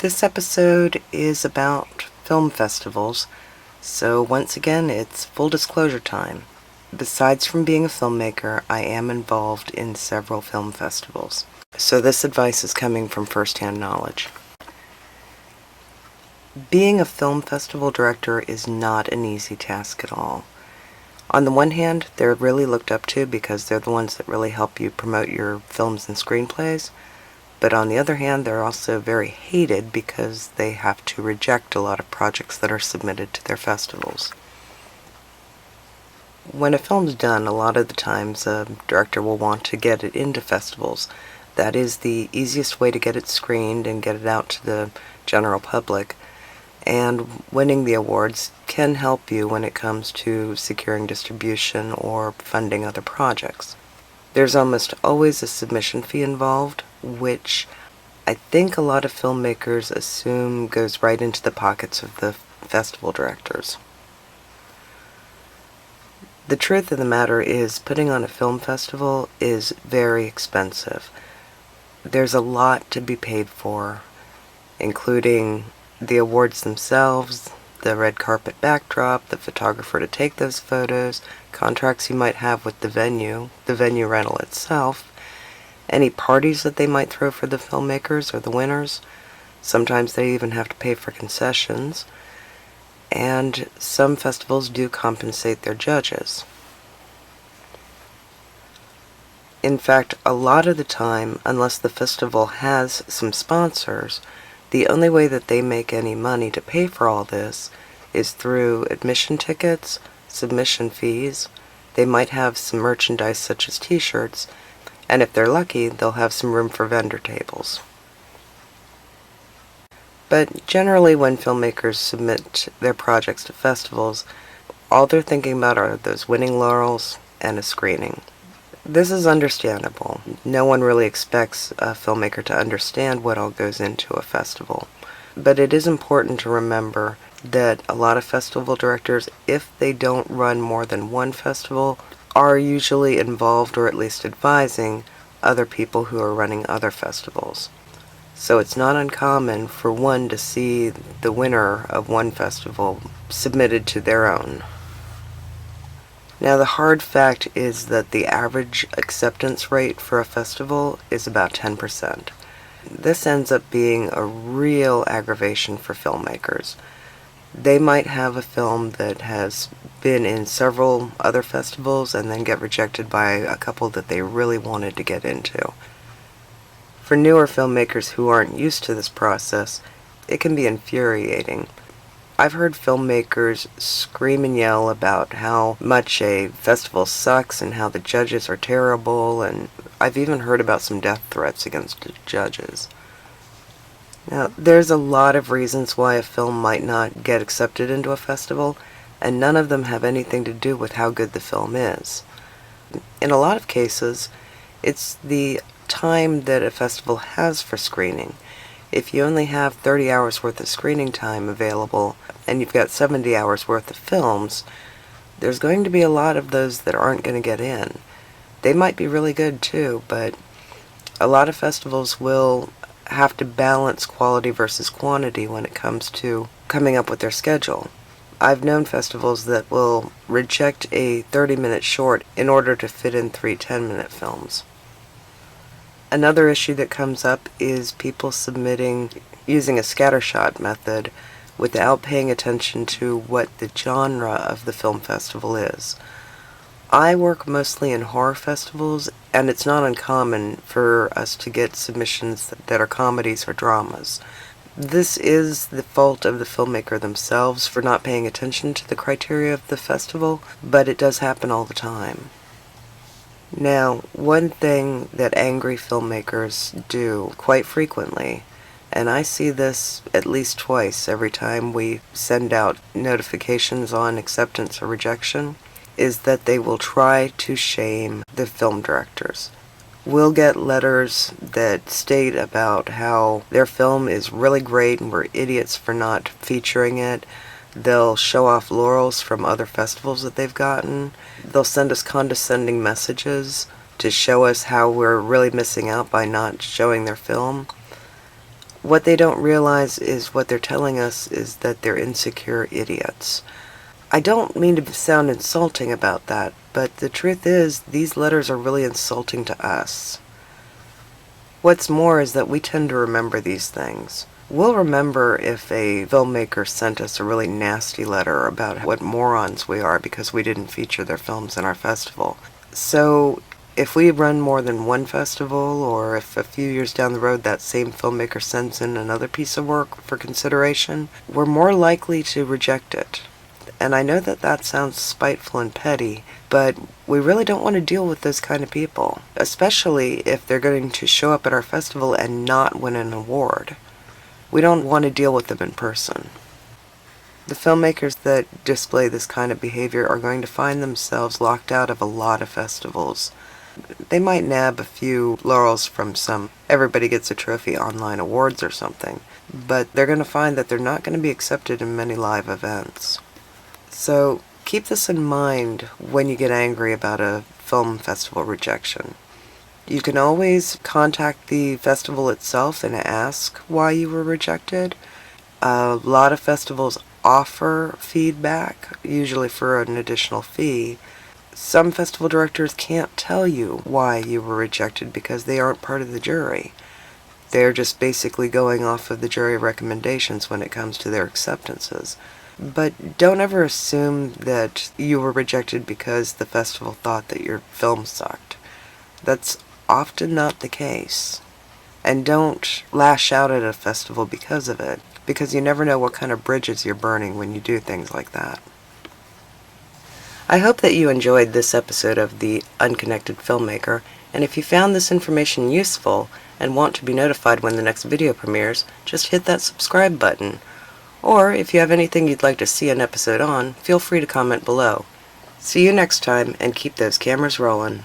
This episode is about film festivals, so once again it's full disclosure time. Besides from being a filmmaker, I am involved in several film festivals, so this advice is coming from first-hand knowledge. Being a film festival director is not an easy task at all. On the one hand, they're really looked up to because they're the ones that really help you promote your films and screenplays. But on the other hand, they're also very hated because they have to reject a lot of projects that are submitted to their festivals. When a film's done, a lot of the times a director will want to get it into festivals. That is the easiest way to get it screened and get it out to the general public. And winning the awards can help you when it comes to securing distribution or funding other projects. There's almost always a submission fee involved, which I think a lot of filmmakers assume goes right into the pockets of the festival directors. The truth of the matter is, putting on a film festival is very expensive. There's a lot to be paid for, including the awards themselves, the red carpet backdrop, the photographer to take those photos, contracts you might have with the venue rental itself, any parties that they might throw for the filmmakers or the winners. Sometimes they even have to pay for concessions, and some festivals do compensate their judges. In fact, a lot of the time, unless the festival has some sponsors, the only way that they make any money to pay for all this is through admission tickets, submission fees. They might have some merchandise such as t-shirts, and if they're lucky, they'll have some room for vendor tables. But generally when filmmakers submit their projects to festivals, all they're thinking about are those winning laurels and a screening. This is understandable. No one really expects a filmmaker to understand what all goes into a festival. But it is important to remember that a lot of festival directors, if they don't run more than one festival, are usually involved or at least advising other people who are running other festivals. So it's not uncommon for one to see the winner of one festival submitted to their own. Now, the hard fact is that the average acceptance rate for a festival is about 10%. This ends up being a real aggravation for filmmakers. They might have a film that has been in several other festivals and then get rejected by a couple that they really wanted to get into. For newer filmmakers who aren't used to this process, it can be infuriating. I've heard filmmakers scream and yell about how much a festival sucks and how the judges are terrible, and I've even heard about some death threats against the judges. Now, there's a lot of reasons why a film might not get accepted into a festival, and none of them have anything to do with how good the film is. In a lot of cases, it's the time that a festival has for screening. If you only have 30 hours worth of screening time available and you've got 70 hours worth of films, there's going to be a lot of those that aren't going to get in. They might be really good too, but a lot of festivals will have to balance quality versus quantity when it comes to coming up with their schedule. I've known festivals that will reject a 30-minute short in order to fit in 3 10-minute films. Another issue that comes up is people submitting using a scattershot method without paying attention to what the genre of the film festival is. I work mostly in horror festivals, and it's not uncommon for us to get submissions that are comedies or dramas. This is the fault of the filmmaker themselves for not paying attention to the criteria of the festival, but it does happen all the time. Now, one thing that angry filmmakers do quite frequently, and I see this at least twice every time we send out notifications on acceptance or rejection, is that they will try to shame the film directors. We'll get letters that state about how their film is really great and we're idiots for not featuring it. They'll show off laurels from other festivals that they've gotten. They'll send us condescending messages to show us how we're really missing out by not showing their film. What they don't realize is what they're telling us is that they're insecure idiots. I don't mean to sound insulting about that, but the truth is these letters are really insulting to us. What's more is that we tend to remember these things. We'll remember if a filmmaker sent us a really nasty letter about what morons we are because we didn't feature their films in our festival. So if we run more than one festival, or if a few years down the road that same filmmaker sends in another piece of work for consideration, we're more likely to reject it. And I know that that sounds spiteful and petty, but we really don't want to deal with those kind of people, especially if they're going to show up at our festival and not win an award. We don't want to deal with them in person. The filmmakers that display this kind of behavior are going to find themselves locked out of a lot of festivals. They might nab a few laurels from some everybody gets a trophy online awards or something, but they're going to find that they're not going to be accepted in many live events. So keep this in mind when you get angry about a film festival rejection. You can always contact the festival itself and ask why you were rejected. A lot of festivals offer feedback, usually for an additional fee. Some festival directors can't tell you why you were rejected because they aren't part of the jury. They're just basically going off of the jury recommendations when it comes to their acceptances. But don't ever assume that you were rejected because the festival thought that your film sucked. That's often not the case. And don't lash out at a festival because of it, because you never know what kind of bridges you're burning when you do things like that. I hope that you enjoyed this episode of the Unconnected Filmmaker, and if you found this information useful and want to be notified when the next video premieres, just hit that subscribe button. Or if you have anything you'd like to see an episode on, feel free to comment below. See you next time, and keep those cameras rolling.